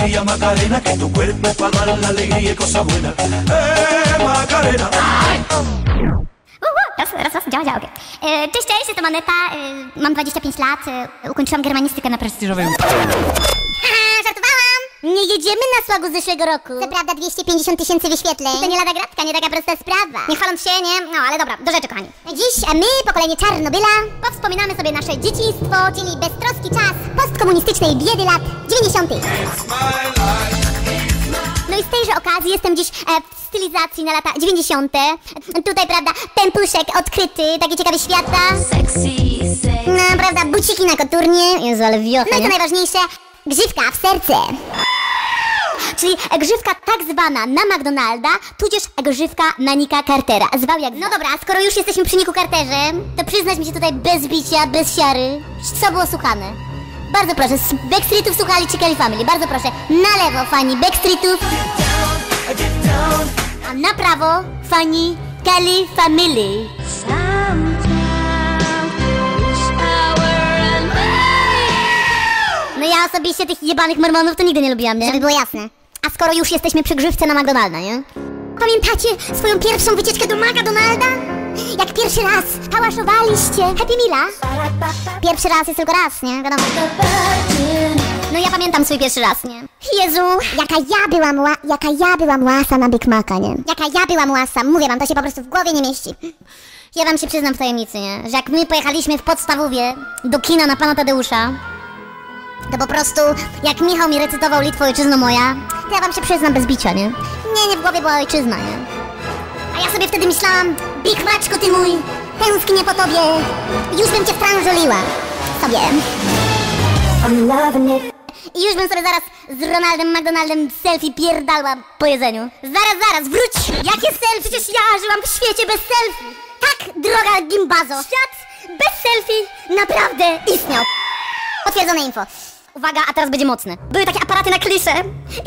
alegría, Macarena, que tu cuerpo para dar la alegría y cosas buenas. Macarena. Raz, działa, okej. Cześć, jestem Aneta, mam 25 lat, ukończyłam germanistykę na prestiżowym. Żartowałam! Nie jedziemy na słagu z zeszłego roku. Co prawda 250 000 wyświetleń. To nie lada gratka, nie taka prosta sprawa. Nie chwaląc się, nie? No ale dobra, do rzeczy, kochani. Dziś my, pokolenie Czarnobyla, powspominamy sobie nasze dzieciństwo, czyli beztroski czas postkomunistycznej biedy lat 90. No i z tejże okazji jestem dziś w stylizacji na lata 90. Tutaj, prawda, pępuszek odkryty, takie ciekawe świata. No, prawda, buciki na koturnie. Jezu, ale wiocha, no i to najważniejsze, grzywka w serce. Czyli grzywka tak zwana na McDonalda, tudzież grzywka na Nicka Cartera. Zwał jak... No dobra, skoro już jesteśmy przy Nicku Carterze, to przyznać mi się tutaj bez bicia, bez siary, co było słuchane. Bardzo proszę, z Backstreetów słuchali czy Kelly Family? Bardzo proszę, na lewo fani Backstreetów, a na prawo fani Kelly Family. No ja osobiście tych jebanych mormonów to nigdy nie lubiłam, nie? Żeby było jasne. A skoro już jesteśmy przy grzywce na McDonalda, nie? Pamiętacie swoją pierwszą wycieczkę do McDonalda? Jak pierwszy raz hałaszowaliście Happy Meala? Pierwszy raz jest tylko raz, nie? Wiadomo. No ja pamiętam swój pierwszy raz, nie? Jezu, jaka ja byłam łasa na Big Maca, nie? Jaka ja byłam łasa, mówię wam, to się po prostu w głowie nie mieści. Ja wam się przyznam w tajemnicy, nie? Że jak my pojechaliśmy w podstawówie do kina na Pana Tadeusza, to po prostu, jak Michał mi recytował Litwo ojczyzno moja, to ja wam się przyznam bez bicia, nie? Nie, w głowie była ojczyzna, nie? A ja sobie wtedy myślałam, Big Maczku ty mój, tęsknię po tobie, już bym cię wtrążoliła sobie. I już bym sobie zaraz z Ronaldem McDonaldem selfie pierdalła po jedzeniu. Zaraz, wróć! Jakie selfie? Przecież ja żyłam w świecie bez selfie. Tak, droga gimbazo, świat bez selfie naprawdę istniał. Potwierdzone info. Uwaga, a teraz będzie mocne. Były takie aparaty na kliszę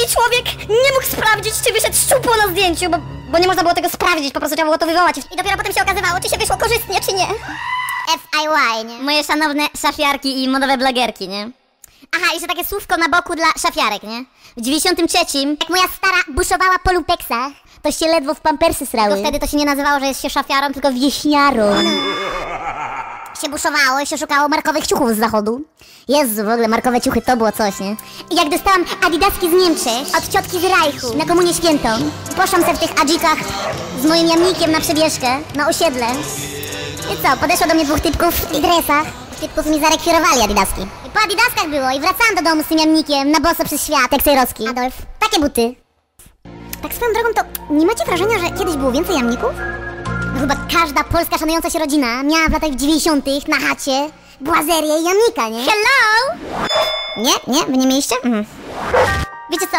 i człowiek nie mógł sprawdzić, czy wyszedł szczupło na zdjęciu, bo nie można było tego sprawdzić, po prostu trzeba było to wywołać. I dopiero potem się okazywało, czy się wyszło korzystnie, czy nie. FIY, nie? Moje szanowne szafiarki i modowe bloggerki, nie? Aha, jeszcze takie słówko na boku dla szafiarek, nie? W 93, jak moja stara buszowała po lumpeksach, to się ledwo w pampersy srały. Tylko wtedy to się nie nazywało, że jest się szafiarą, tylko wieśniarą. Się buszowało i się szukało markowych ciuchów z zachodu. Jezu, w ogóle markowe ciuchy to było coś, nie? I jak dostałam adidaski z Niemczech od ciotki z Reichu na komunię świętą, poszłam se w tych adzikach z moim jamnikiem na przebieżkę, na osiedle. I co, podeszło do mnie dwóch typków w dresach. Typków mi zarekwirowali adidaski. I po adidaskach było i wracałam do domu z tym jamnikiem na boso przez świat, jak Sejrowski. Adolf, takie buty. Tak swoją drogą, to nie macie wrażenia, że kiedyś było więcej jamników? No chyba każda polska szanująca się rodzina miała w latach 90. na chacie błazerię i jamnika, nie? Hello! Nie? Wy nie mieliście? Wiecie co?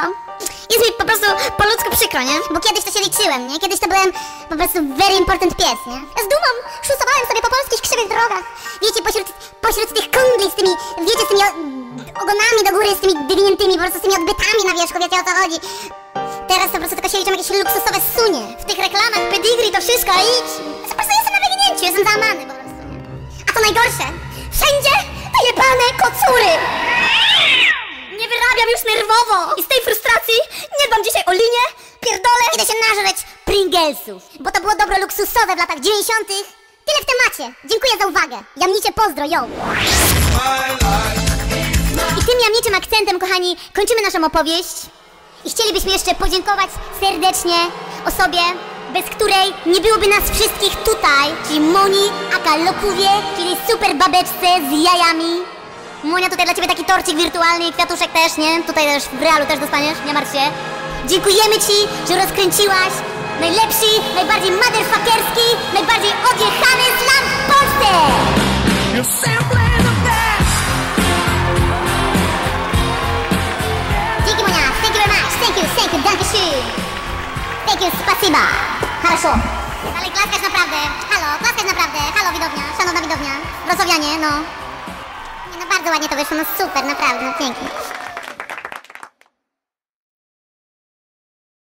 Jest mi po prostu po ludzku przykro, nie? Bo kiedyś to się liczyłem, nie? Kiedyś to byłem po prostu very important pies, nie? Ja z dumą szusowałem sobie po polskich krzywych drogach. Wiecie, pośród tych kundli z tymi, wiecie, z tymi ogonami do góry, z tymi wywiniętymi, po prostu z tymi odbytami na wierzchu, wiecie o co chodzi. Teraz po prostu tylko się liczą jakieś luksusowe sunie. W tych reklamach pedigree to wszystko idź. Po prostu jestem na wyginięciu, jestem załamany po prostu, nie? A to najgorsze, wszędzie te jebane kocury. Nie wyrabiam już nerwowo i z tej frustracji nie dbam dzisiaj o linię, pierdolę, idę się nażreć Pringlesów. Bo to było dobro luksusowe w latach 90. Tyle w temacie. Dziękuję za uwagę. Jamnicie pozdro, yo. I tym jamniczym akcentem, kochani, kończymy naszą opowieść. I chcielibyśmy jeszcze podziękować serdecznie osobie, bez której nie byłoby nas wszystkich tutaj, czyli Moni, aka Lokówie, czyli super babeczce z jajami. Monia, tutaj dla ciebie taki torcik wirtualny i kwiatuszek też, nie? Tutaj też w realu też dostaniesz, nie martw się. Dziękujemy ci, że rozkręciłaś najlepszy, najbardziej motherfuckerski, najbardziej odjechany slam w Polsce! Dzięki, Monia, thank you very much, thank you, danke schön. Thank you, spasiba. Хорошо. Dalej klaskać naprawdę, halo, klaskać naprawdę, halo widownia, szanowna widownia, wrocławianie, no. Nie, no bardzo ładnie to wyszło, no super, naprawdę, no pięknie.